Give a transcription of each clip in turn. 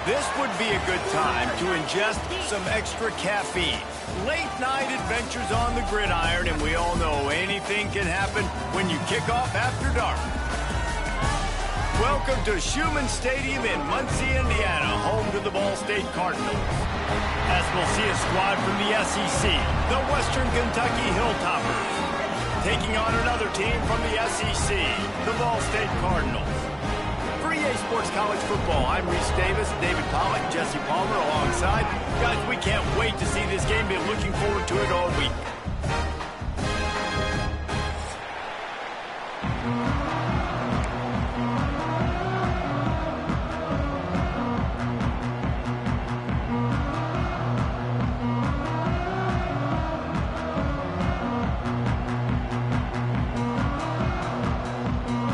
This would be a good time to ingest some extra caffeine. Late night adventures on the gridiron, and we all know anything can happen when you kick off after dark. Welcome to Schumann Stadium in Muncie, Indiana, home to the Ball State Cardinals. As we'll see a squad from the SEC, the Western Kentucky Hilltoppers, taking on another team from the SEC, the Ball State Cardinals. For EA Sports College Football, I'm Reese Davis, David Pollack, Jesse Palmer alongside. Guys, we can't wait to see this game. Been looking forward to it all week.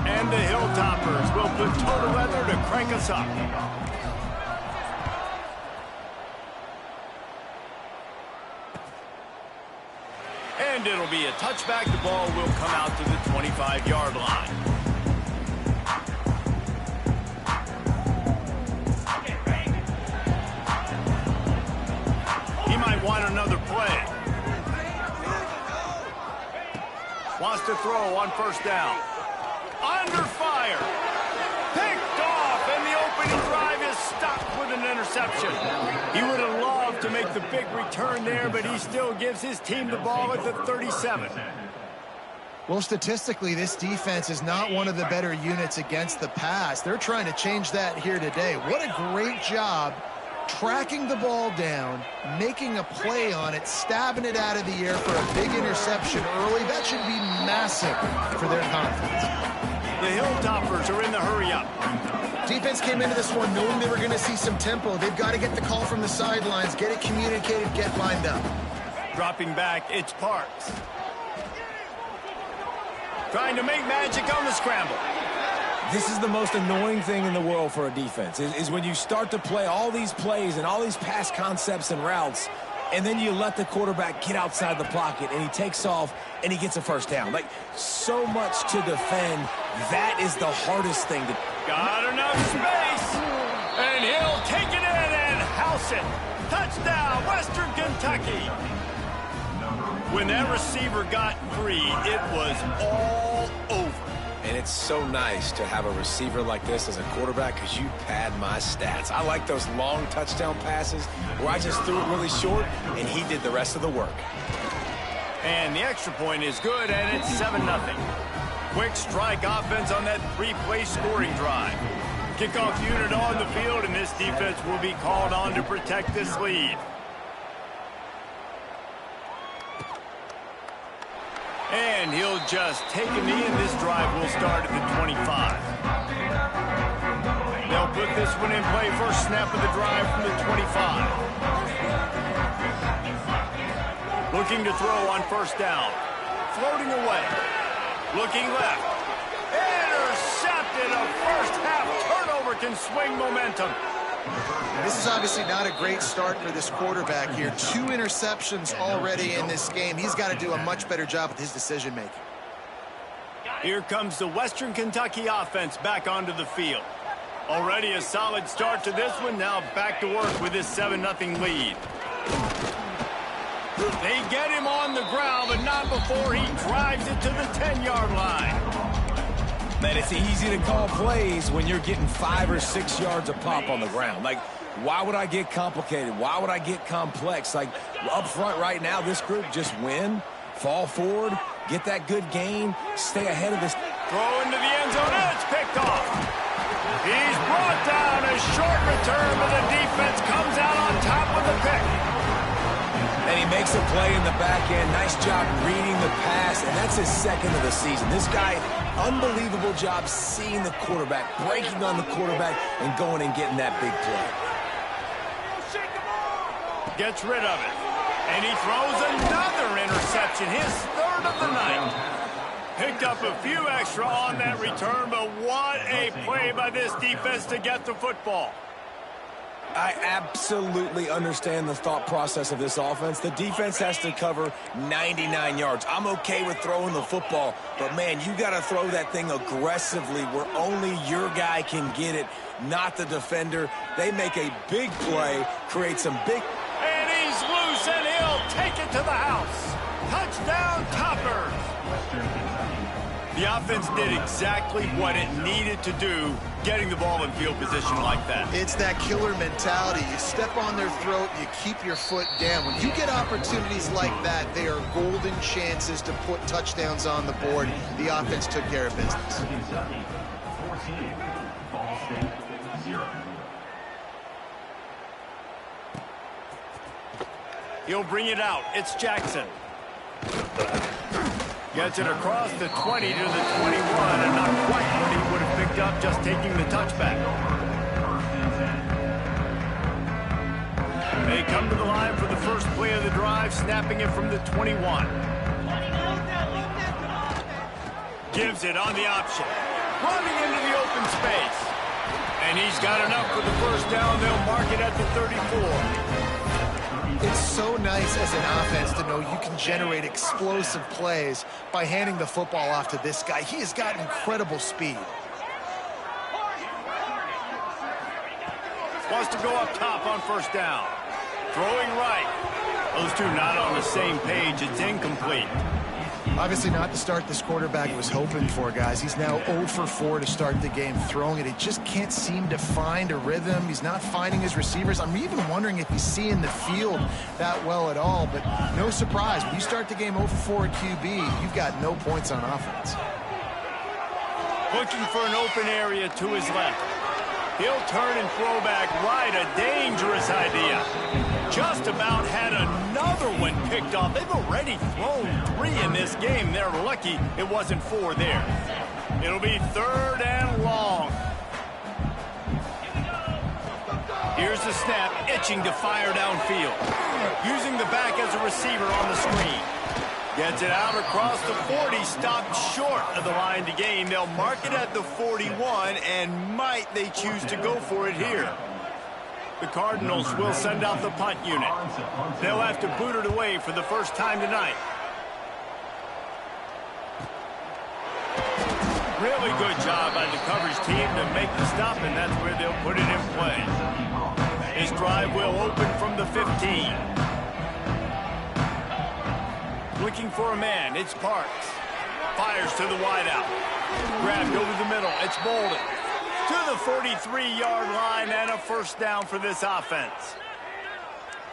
And the Hilltoppers will put total weather to crank us up. And it'll be a touchback. The ball will come out to the 25-yard line. He might want another play. Wants to throw on first down. Under fire. Picked off, and the opening drive is stopped with an interception. He would have loved to make the big return there, but he still gives his team the ball at the 37. Well, statistically, this defense is not one of the better units against the pass. They're trying to change that here today. What a great job tracking the ball down, making a play on it, stabbing it out of the air for a big interception early. That should be massive for their confidence. The Hilltoppers are in the hurry-up. Defense came into this one knowing they were going to see some tempo. They've got to get the call from the sidelines, get it communicated, get lined up. Dropping back, it's Parks. Trying to make magic on the scramble. This is the most annoying thing in the world for a defense, is when you start to play all these plays and all these pass concepts and routes, and then you let the quarterback get outside the pocket, and he takes off, and he gets a first down. Like, so much to defend. That is the hardest thing to do. Got enough space, and he'll take it in and house it. Touchdown, Western Kentucky. When that receiver got free, it was all over. And it's so nice to have a receiver like this as a quarterback because you pad my stats. I like those long touchdown passes where I just threw it really short, and he did the rest of the work. And the extra point is good, and it's 7-0. Quick strike offense on that three-play scoring drive. Kickoff unit on the field, and this defense will be called on to protect this lead. And he'll just take a knee, and this drive will start at the 25. They'll put this one in play. First snap of the drive from the 25. Looking to throw on first down. Floating away. Looking left. Intercepted. A first half turnover can swing momentum. This is obviously not a great start for this quarterback here. 2 interceptions already in this game. He's got to do a much better job with his decision-making. Here comes the Western Kentucky offense back onto the field. Already a solid start to this one. Now back to work with this 7-0 lead. They get him on the ground, but not before he drives it to the 10-yard line. Man, it's easy to call plays when you're getting 5 or 6 yards a pop on the ground. Like, why would I get complicated? Why would I get complex? Like, up front right now, this group just win, fall forward, get that good gain, stay ahead of this. Throw into the end zone, and it's picked off. He's brought down. A short return, but the defense comes out on top with the pick. And he makes a play in the back end. Nice job reading the pass, and that's his second of the season. This guy, unbelievable job seeing the quarterback, breaking on the quarterback, and going and getting that big play. Gets rid of it. And he throws another interception, his third of the night. Picked up a few extra on that return, but what a play by this defense to get the football. I absolutely understand the thought process of this offense. The defense has to cover 99 yards. I'm okay with throwing the football, but, man, you got to throw that thing aggressively where only your guy can get it, not the defender. They make a big play, create some big... And he's loose, and he'll take it to the house. Touchdown, Toppers. The offense did exactly what it needed to do, getting the ball in field position like that. It's that killer mentality. You step on their throat, you keep your foot down. When you get opportunities like that, they are golden chances to put touchdowns on the board. The offense took care of business. He'll bring it out. It's Jackson. Gets it across the 20 to the 21, and not quite what he would have picked up just taking the touchback. They come to the line for the first play of the drive, snapping it from the 21. Gives it on the option. Running into the open space. And he's got enough for the first down. They'll mark it at the 34. It's so nice as an offense to know you can generate explosive plays by handing the football off to this guy. He has got incredible speed. Wants to go up top on first down. Throwing right. Those two not on the same page. It's incomplete. Obviously not the start this quarterback was hoping for, guys. He's now 0 for 4 to start the game throwing it. He just can't seem to find a rhythm. He's not finding his receivers. I'm even wondering if he's seeing the field that well at all, but no surprise. When you start the game 0 for 4 at QB, you've got no points on offense. Looking for an open area to his left. He'll turn and throw back right. A dangerous idea. Just about had another one picked off. They've already thrown 3 in this game. They're lucky it wasn't 4 there. It'll be 3rd and long. Here's the snap, itching to fire downfield. Using the back as a receiver on the screen. Gets it out across the 40, stopped short of the line to gain. They'll mark it at the 41, and might they choose to go for it here. The Cardinals will send out the punt unit. They'll have to boot it away for the first time tonight. Really good job by the coverage team to make the stop, and that's where they'll put it in play. This drive will open from the 15. Looking for a man, it's Parks. Fires to the wideout. Grabbed over the middle, it's Bolden. To the 43-yard line, and a first down for this offense.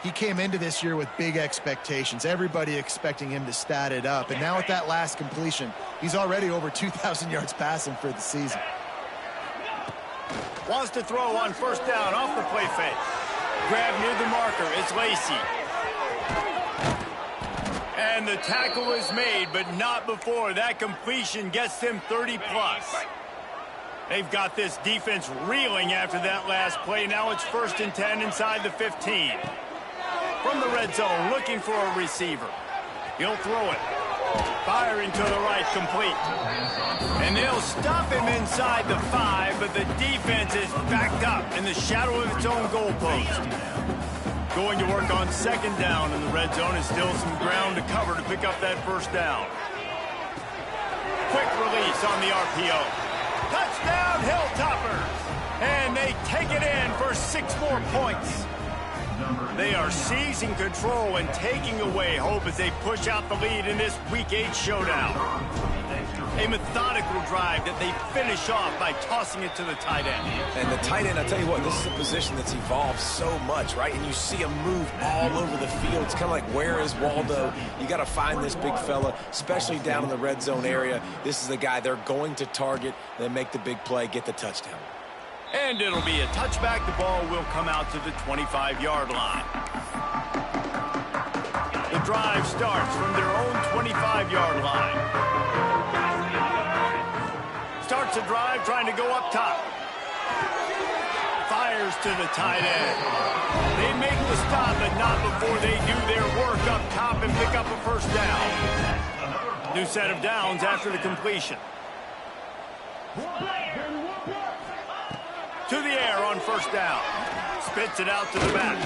He came into this year with big expectations. Everybody expecting him to stat it up. And now with that last completion, he's already over 2,000 yards passing for the season. Wants to throw on first down off the play fake. Grab near the marker, it's Lacey. And the tackle is made, but not before. That completion gets them 30-plus. They've got this defense reeling after that last play. Now it's 1st and 10 inside the 15. From the red zone, looking for a receiver. He'll throw it. Firing to the right, complete. And they'll stop him inside the 5, but the defense is backed up in the shadow of its own goalpost. Going to work on 2nd down in the red zone. Is still some ground to cover to pick up that first down. Quick release on the RPO. Touchdown, Hilltoppers! And they take it in for 6 more points. They are seizing control and taking away hope as they push out the lead in this Week 8 showdown. A methodical drive that they finish off by tossing it to the tight end. And the tight end, I'll tell you what, this is a position that's evolved so much, right? And you see him move all over the field. It's kind of like, where is Waldo? You got to find this big fella, especially down in the red zone area. This is the guy they're going to target, then make the big play, get the touchdown. And it'll be a touchback. The ball will come out to the 25-yard line. The drive starts from their own 25-yard line. Starts a drive trying to go up top. Fires to the tight end. They make the stop, but not before they do their work up top and pick up a first down. New set of downs after the completion. To the air on first down. Spits it out to the back.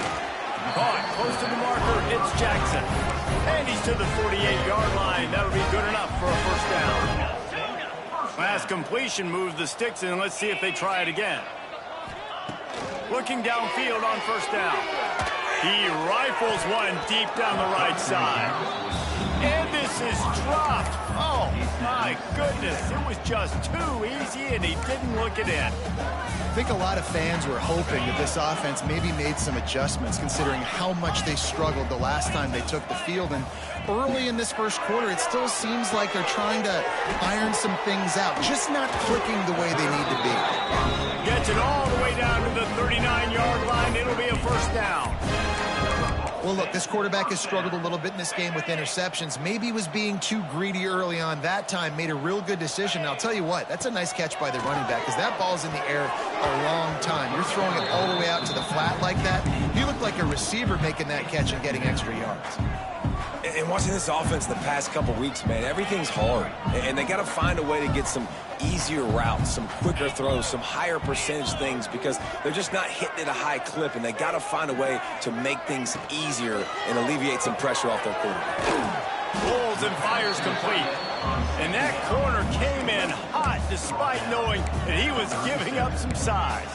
Caught close to the marker. It's Jackson. And he's to the 48-yard line. That'll be good enough for a first down. Last completion moves the sticks in. Let's see if they try it again. Looking downfield on first down. He rifles one deep down the right side. And this is dropped. Oh, my goodness. It was just too easy, and he didn't look it in. I think a lot of fans were hoping that this offense maybe made some adjustments considering how much they struggled the last time they took the field. And early in this first quarter, it still seems like they're trying to iron some things out, just not clicking the way they need to be. Gets it all the way down to the 39-yard line. It'll be a first down. Well, look, this quarterback has struggled a little bit in this game with interceptions. Maybe he was being too greedy early on that time, made a real good decision. And I'll tell you what, that's a nice catch by the running back because that ball's in the air a long time. You're throwing it all the way out to the flat like that. You look like a receiver making that catch and getting extra yards. And watching this offense the past couple weeks, man, everything's hard. And they got to find a way to get some easier routes, some quicker throws, some higher percentage things because they're just not hitting at a high clip, and they got to find a way to make things easier and alleviate some pressure off their quarterback. Rolls and fires complete. And that corner came in hot despite knowing that he was giving up some size.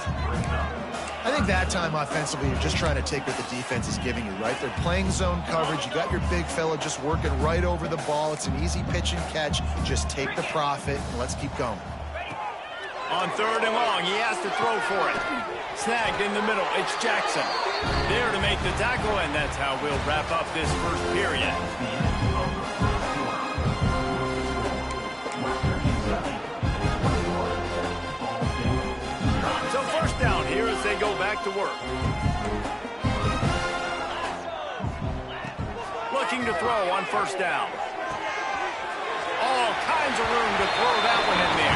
I think that time offensively, you're just trying to take what the defense is giving you, right? They're playing zone coverage. You got your big fella just working right over the ball. It's an easy pitch and catch. Just take the profit, and let's keep going. On third and long, he has to throw for it. Snagged in the middle, it's Jackson. There to make the tackle, and that's how we'll wrap up this first period. So first down here as they go back to work. Looking to throw on first down. All kinds of room to throw that one in there.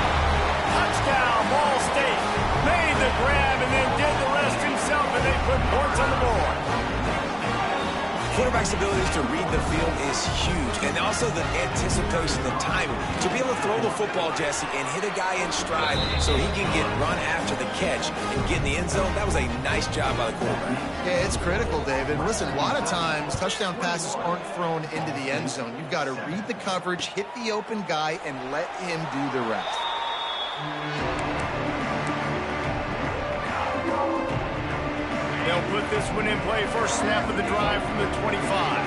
Touchdown, Ball State. Made the grab and then did the rest himself, and they put points on the board. Quarterback's abilities to read the field is huge, and also the anticipation, the timing. To be able to throw the football, Jesse, and hit a guy in stride so he can get run after the catch and get in the end zone, that was a nice job by the quarterback. Yeah, it's critical, David. Listen, a lot of times touchdown passes aren't thrown into the end zone. You've got to read the coverage, hit the open guy, and let him do the rest. They'll put this one in play first snap of the drive from the 25.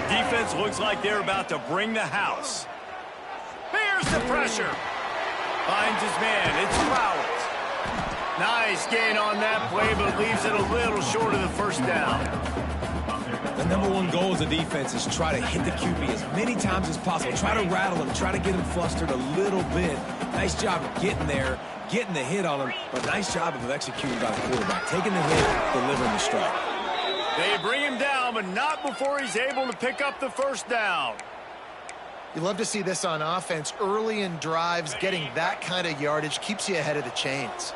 Defense looks like they're about to bring the house. Here's the pressure. Finds his man. It's Flowers. Nice gain on that play, but leaves it a little short of the first down. The number one goal as a defense is try to hit the QB as many times as possible. Try to rattle him. Try to get him flustered a little bit. Nice job of getting there, getting the hit on him, but nice job of executing by the quarterback. Taking the hit, delivering the strike. They bring him down, but not before he's able to pick up the first down. You love to see this on offense. Early in drives, getting that kind of yardage keeps you ahead of the chains.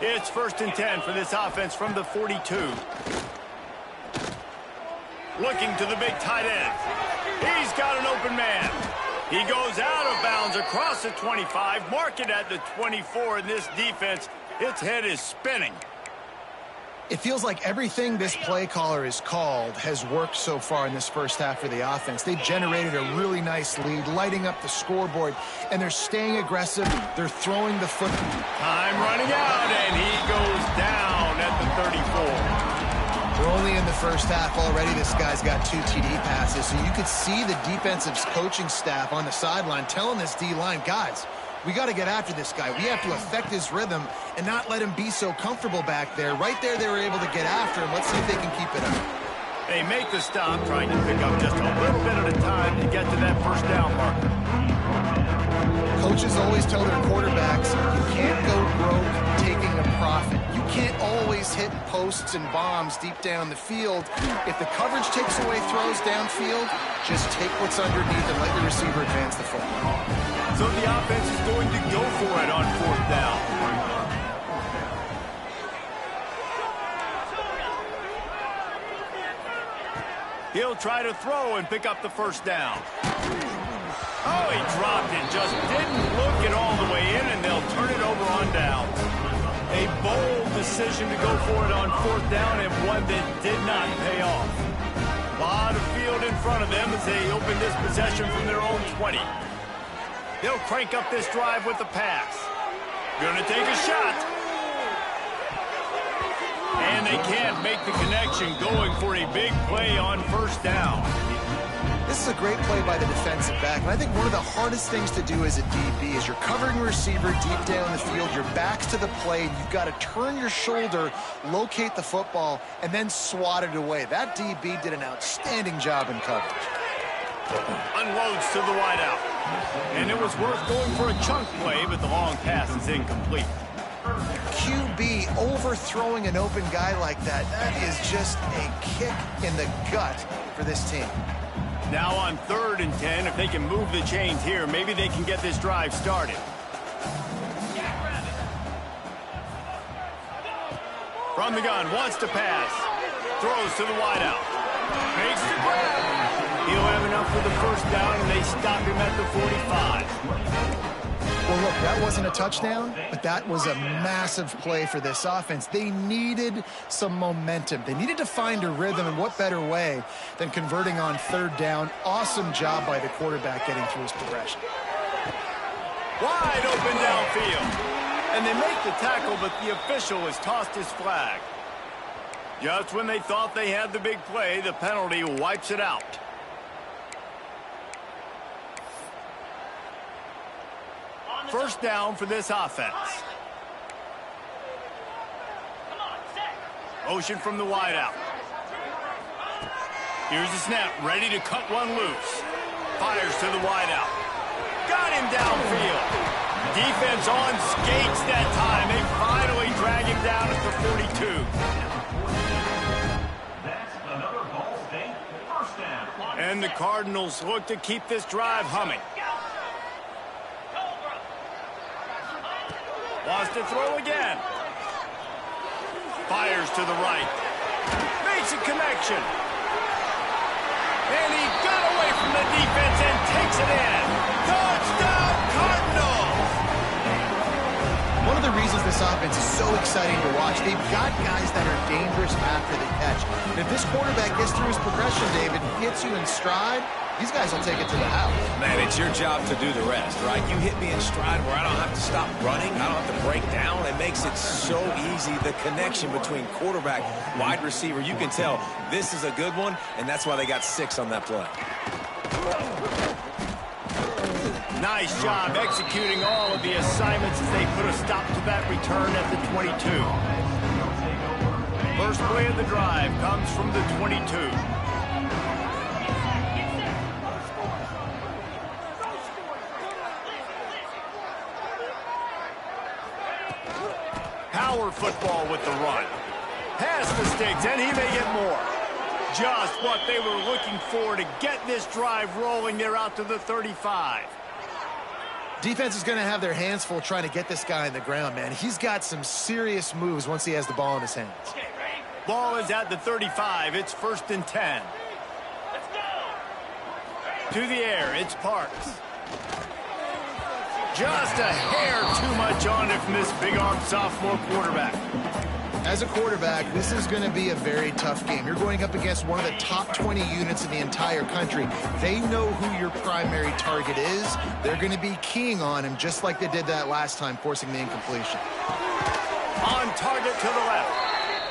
It's 1st and 10 for this offense from the 42. Looking to the big tight end. He's got an open man. He goes out of bounds across the 25, mark it at the 24, and this defense, its head is spinning. It feels like everything this play caller has called has worked so far in this first half for the offense. They've generated a really nice lead, lighting up the scoreboard, and they're staying aggressive. They're throwing the football. Time running out, and he goes down at the 34. We're only in the first half already. This guy's got 2 TD passes, so you could see the defensive coaching staff on the sideline telling this D-line, guys, we got to get after this guy. We have to affect his rhythm and not let him be so comfortable back there. Right there, they were able to get after him. Let's see if they can keep it up. They make the stop, trying to pick up just a little bit at a time to get to that first down marker. Coaches always tell their quarterbacks, you can't go broke taking a profit. You can't always hit posts and bombs deep down the field. If the coverage takes away throws downfield, just take what's underneath and let your receiver advance the football. So the offense is going to go for it on 4th down. He'll try to throw and pick up the first down. Oh, he dropped it. Just didn't look it all the way in, and they'll turn it over on down. A bold decision to go for it on 4th down, and one that did not pay off. A lot of field in front of them as they open this possession from their own 20. They'll crank up this drive with the pass. Gonna take a shot. And they can't make the connection, going for a big play on 1st down. This is a great play by the defensive back, and I think one of the hardest things to do as a DB is you're covering a receiver deep down the field, your back's to the play, and you've got to turn your shoulder, locate the football, and then swat it away. That DB did an outstanding job in coverage. Unloads to the wideout. And it was worth going for a chunk play, but the long pass is incomplete. QB overthrowing an open guy like that, that is just a kick in the gut for this team. Now on 3rd and 10, if they can move the chains here, maybe they can get this drive started. From the gun, wants to pass. Throws to the wideout. Makes the grab. He'll have enough for the 1st down, and they stop him at the 45. Well, look, that wasn't a touchdown, but that was a massive play for this offense. They needed some momentum. They needed to find a rhythm, and what better way than converting on 3rd down. Awesome job by the quarterback getting through his progression. Wide open downfield. And they make the tackle, but the official has tossed his flag. Just when they thought they had the big play, the penalty wipes it out. First down for this offense. Motion from the wideout. Here's the snap, ready to cut one loose. Fires to the wideout. Got him downfield. Defense on skates that time. They finally drag him down at the 42. That's another Ball State first down. And the Cardinals look to keep this drive humming. Wants to throw again. Fires to the right. Makes a connection. And he got away from the defense and takes it in. Touchdown, Cardinals! One of the reasons this offense is so exciting to watch, they've got guys that are dangerous after the catch. And if this quarterback gets through his progression, David, hits you in stride, these guys will take it to the house. Man, it's your job to do the rest, right? You hit me in stride where I don't have to stop running. I don't have to break down. It makes it so easy, the connection between quarterback, wide receiver. You can tell this is a good one, and that's why they got 6 on that play. Nice job executing all of the assignments as they put a stop to that return at the 22. First play of the drive comes from the 22. Power football with the run. Pass the sticks, and he may get more. Just what they were looking for to get this drive rolling. They're out to the 35. Defense is going to have their hands full trying to get this guy on the ground, man. He's got some serious moves once he has the ball in his hands. Ball is at the 35. It's 1st and 10. To the air, it's Parks. Just a hair too much on it from this big-armed sophomore quarterback. As a quarterback, this is going to be a very tough game. You're going up against one of the top 20 units in the entire country. They know who your primary target is. They're going to be keying on him just like they did that last time, forcing the incompletion. On target to the left.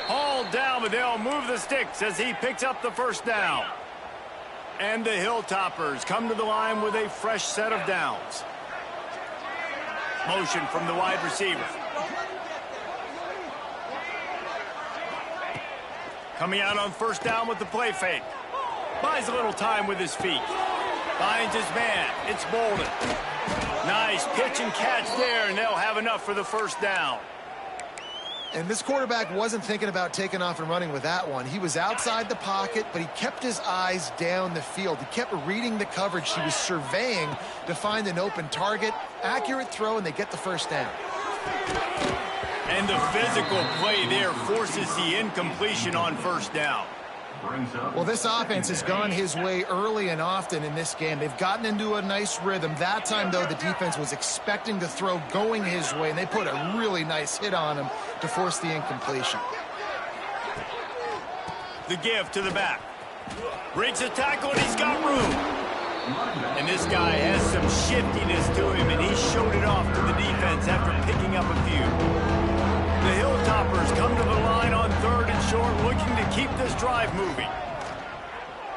Hauled down, but they'll move the sticks as he picks up the 1st down. And the Hilltoppers come to the line with a fresh set of downs. Motion from the wide receiver. Coming out on 1st down with the play fake. Buys a little time with his feet. Finds his man. It's Bolden. Nice pitch and catch there, and they'll have enough for the 1st down. And this quarterback wasn't thinking about taking off and running with that one. He was outside the pocket, but he kept his eyes down the field. He kept reading the coverage. He was surveying to find an open target. Accurate throw, and they get the 1st down. And the physical play there forces the incompletion on 1st down. brings up... Well, this offense has gone his way early and often in this game. They've gotten into a nice rhythm. That time, though, the defense was expecting to throw going his way, and they put a really nice hit on him to force the incompletion. The give to the back. Breaks a tackle, and he's got room. And this guy has some shiftiness to him, and he showed it off to the defense after picking up a few. The Hilltoppers come to the line on 3rd and short, looking to keep this drive moving.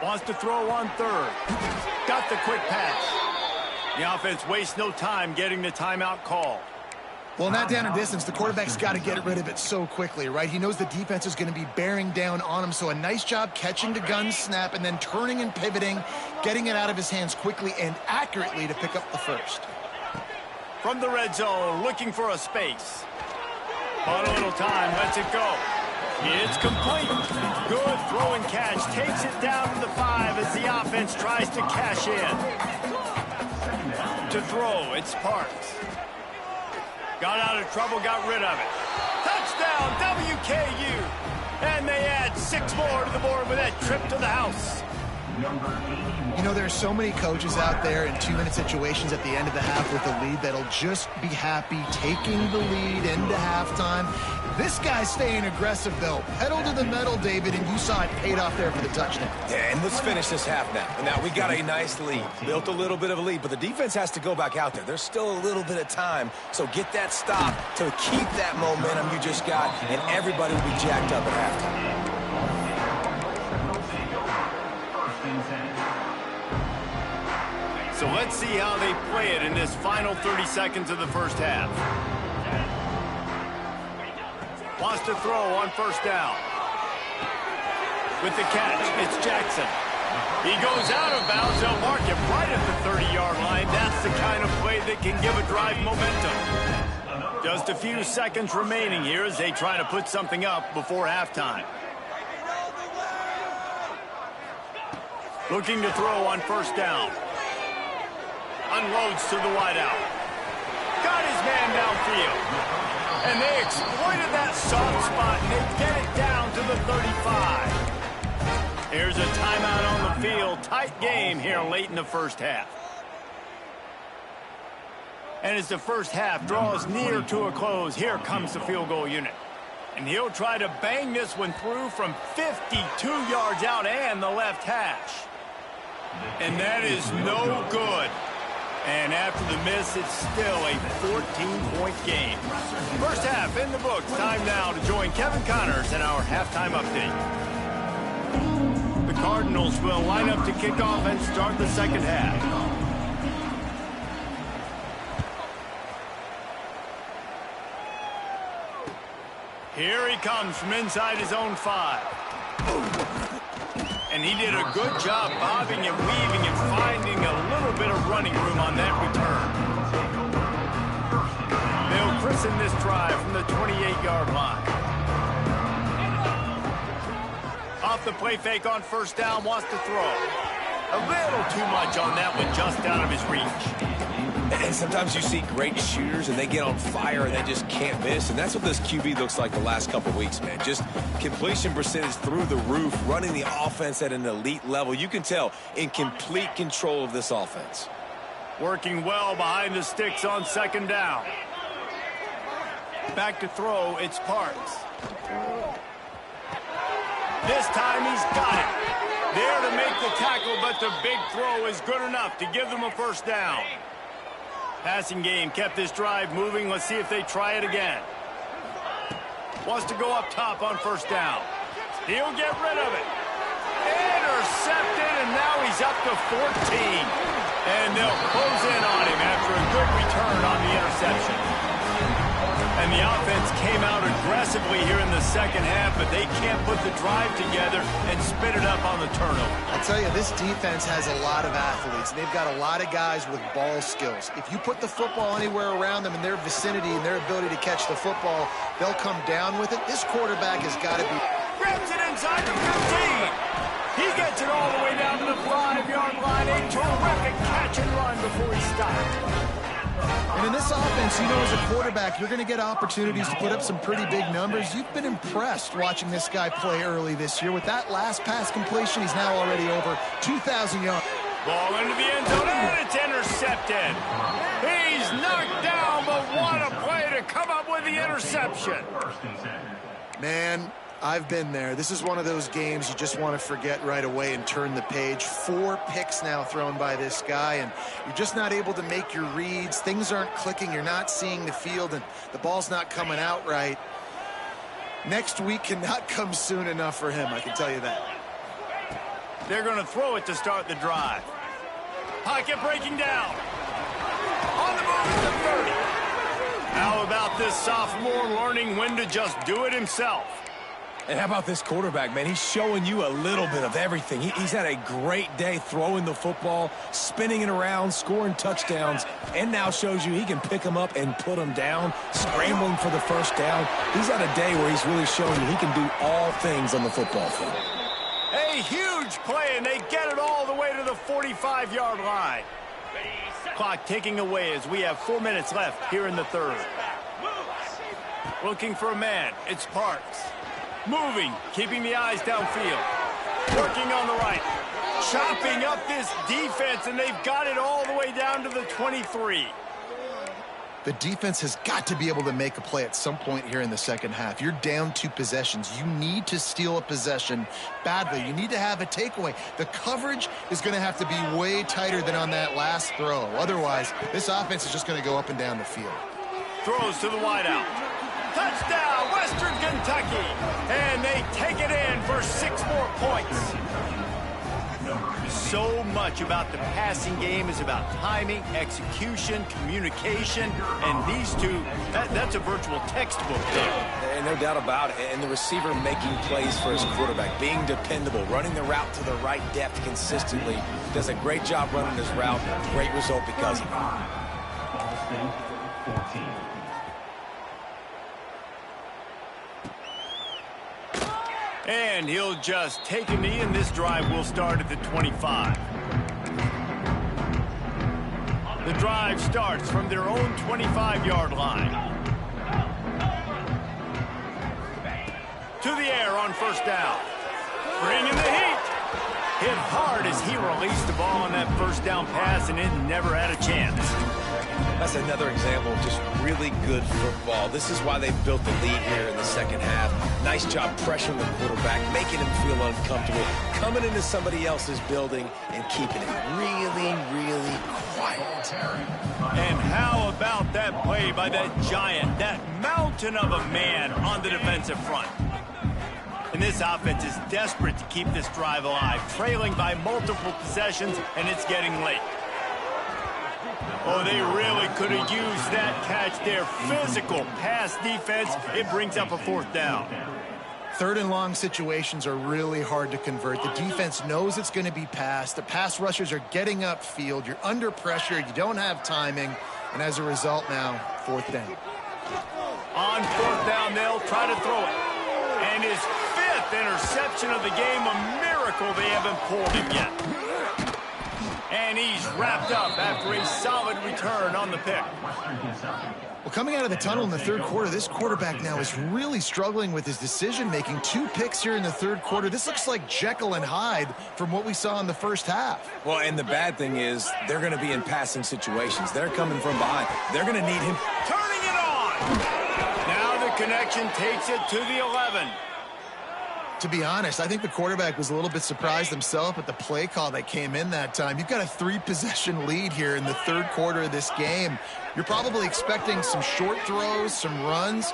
Wants to throw on 3rd. Got the quick pass. The offense wastes no time getting the timeout call. Well, in that down and distance, the quarterback's got to get rid of it so quickly, right? He knows the defense is going to be bearing down on him, so a nice job catching the gun snap and then turning and pivoting, getting it out of his hands quickly and accurately to pick up the first. From the red zone, looking for a space. On a little time, lets it go. It's complete. Good throw and catch. Takes it down to the 5 as the offense tries to cash in. To throw, it's Parks. Got out of trouble, got rid of it. Touchdown, WKU. And they add 6 more to the board with that trip to the house. You know, there's so many coaches out there in 2-minute situations at the end of the half with a lead that'll just be happy taking the lead into halftime. This guy's staying aggressive, though. Pedal to the metal, David, and you saw it paid off there for the touchdown. Yeah, and let's finish this half now. Now, we got a nice lead. Built a little bit of a lead, but the defense has to go back out there. There's still a little bit of time, so get that stop to keep that momentum you just got, and everybody will be jacked up at halftime. So let's see how they play it in this final 30 seconds of the first half. Wants to throw on 1st down. With the catch, it's Jackson. He goes out of bounds. They'll mark him right at the 30-yard line. That's the kind of play that can give a drive momentum. Just a few seconds remaining here as they try to put something up before halftime. Looking to throw on 1st down. Unloads to the wideout. Got his man downfield. And they exploited that soft spot, and they get it down to the 35. Here's a timeout on the field. Tight game here late in the first half. And as the first half draws near to a close, here comes the field goal unit. And he'll try to bang this one through from 52 yards out and the left hash. And that is no good. And after the miss, it's still a 14-point game. First half in the books. Time now to join Kevin Connors in our halftime update. The Cardinals will line up to kick off and start the second half. Here he comes from inside his own 5. And he did a good job bobbing and weaving and finding a little bit of running room on that return. They'll christen this drive from the 28-yard line. Off the play fake on 1st down, wants to throw. A little too much on that one, just out of his reach. And sometimes you see great shooters and they get on fire and they just can't miss. And that's what this QB looks like the last couple weeks, man. Just completion percentage through the roof, running the offense at an elite level. You can tell in complete control of this offense. Working well behind the sticks on 2nd down. Back to throw, it's Parks. This time he's got it. There to make the tackle, but the big throw is good enough to give them a 1st down. Passing game kept this drive moving. Let's see if they try it again. Wants to go up top on 1st down. He'll get rid of it. Intercepted, and now he's up to 14. And they'll close in on him after a good return on the interception. And the offense came out aggressively here in the second half, but they can't put the drive together and spit it up on the turnover. I'll tell you, this defense has a lot of athletes. They've got a lot of guys with ball skills. If you put the football anywhere around them in their vicinity and their ability to catch the football, they'll come down with it. This quarterback has got to be... Grabs it inside the 15. He gets it all the way down to the 5-yard line. A terrific catch and run before he stopped. And in this offense, you know, as a quarterback, you're going to get opportunities to put up some pretty big numbers. You've been impressed watching this guy play early this year. With that last pass completion, he's now already over 2,000 yards. Ball into the end zone, and it's intercepted. He's knocked down, but what a play to come up with the interception. Man, I've been there. This is one of those games you just want to forget right away and turn the page. 4 picks now thrown by this guy, and you're just not able to make your reads. Things aren't clicking. You're not seeing the field, and the ball's not coming out right. Next week cannot come soon enough for him, I can tell you that. They're going to throw it to start the drive. Pocket breaking down. On the move at the 30. How about this sophomore learning when to just do it himself? And how about this quarterback, man? He's showing you a little bit of everything. He's had a great day throwing the football, spinning it around, scoring touchdowns, and now shows you he can pick them up and put them down, scrambling for the first down. He's had a day where he's really showing you he can do all things on the football field. A huge play, and they get it all the way to the 45-yard line. Clock ticking away as we have 4 minutes left here in the third. Looking for a man. It's Parks. Moving, keeping the eyes downfield. Working on the right. Chopping up this defense, and they've got it all the way down to the 23. The defense has got to be able to make a play at some point here in the second half. You're down 2 possessions. You need to steal a possession badly. You need to have a takeaway. The coverage is going to have to be way tighter than on that last throw. Otherwise, this offense is just going to go up and down the field. Throws to the wideout. Touchdown, Western Kentucky. And they take it in for 6 more points. So much about the passing game is about timing, execution, communication, and these two, that's a virtual textbook there. And no doubt about it. And the receiver making plays for his quarterback, being dependable, running the route to the right depth consistently. Does a great job running his route. Great result because of it. And he'll just take a knee, and this drive will start at the 25. The drive starts from their own 25-yard line. To the air on first down. Bringing the heat. Hit hard as he released the ball on that first down pass, and it never had a chance. That's another example of just really good football. This is why they built the lead here in the second half. Nice job pressuring the quarterback, making him feel uncomfortable, coming into somebody else's building and keeping it really, really quiet. And how about that play by that giant, that mountain of a man on the defensive front? And this offense is desperate to keep this drive alive, trailing by multiple possessions, and it's getting late. Oh, they really could have used that catch there. Physical pass defense. It brings up a 4th down. 3rd and long situations are really hard to convert. The defense knows it's going to be passed. The pass rushers are getting upfield. You're under pressure. You don't have timing. And as a result now, 4th down. On 4th down, they'll try to throw it. And his 5th interception of the game, a miracle they haven't pulled him yet. And he's wrapped up after a solid return on the pick. Well, coming out of the tunnel in the 3rd quarter, this quarterback now is really struggling with his decision-making. 2 picks here in the 3rd quarter. This looks like Jekyll and Hyde from what we saw in the first half. Well, and the bad thing is they're going to be in passing situations. They're coming from behind. They're going to need him. Turning it on. Now the connection takes it to the 11. To be honest, I think the quarterback was a little bit surprised himself at the play call that came in that time. You've got a 3-possession lead here in the 3rd quarter of this game. You're probably expecting some short throws, some runs.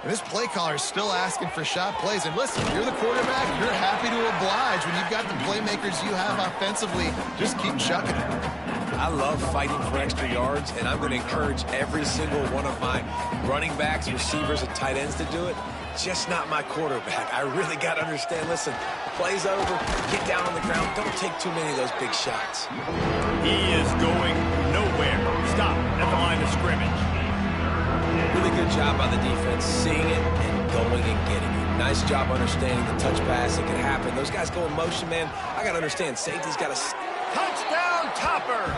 And this play caller is still asking for shot plays. And listen, you're the quarterback. You're happy to oblige. When you've got the playmakers you have offensively, just keep chucking it. I love fighting for extra yards, and I'm going to encourage every single one of my running backs, receivers, and tight ends to do it. Just not my quarterback. I really got to understand, listen, the play's over, get down on the ground, don't take too many of those big shots. He is going nowhere. Stop at the line of scrimmage. Really good job by the defense, seeing it and going and getting it. Nice job understanding the touch pass that can happen. Those guys go in motion, man. I got to understand, safety's got to Touchdown Toppers!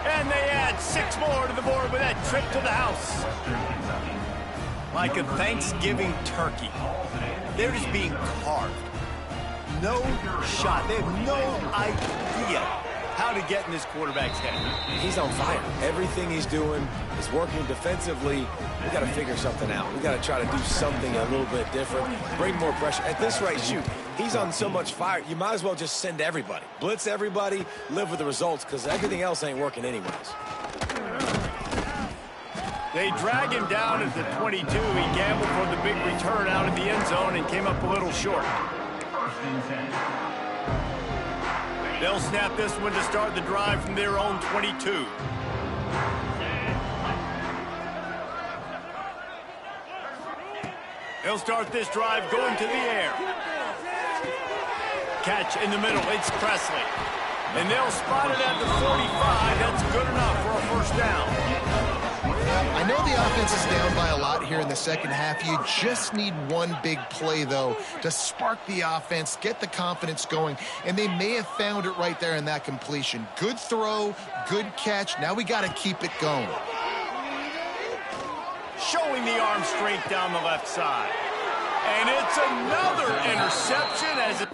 And they add 6 more to the board with that trip to the house. Like a Thanksgiving turkey. They're just being carved. No shot. They have no idea how to get in this quarterback's head. He's on fire. Everything he's doing is working defensively. We got to figure something out. We got to try to do something a little bit different, bring more pressure. At this rate, shoot, he's on so much fire, you might as well just send everybody. Blitz everybody, live with the results, because everything else ain't working anyways. They drag him down at the 22. He gambled for the big return out of the end zone and came up a little short. They'll snap this one to start the drive from their own 22. They'll start this drive going to the air. Catch in the middle. It's Presley. And they'll spot it at the 45. That's good enough for a first down. I know the offense is down by a lot here in the second half. You just need one big play, though, to spark the offense, get the confidence going, and they may have found it right there in that completion. Good throw, good catch. Now we got to keep it going. Showing the arm strength down the left side. And it's another interception as it...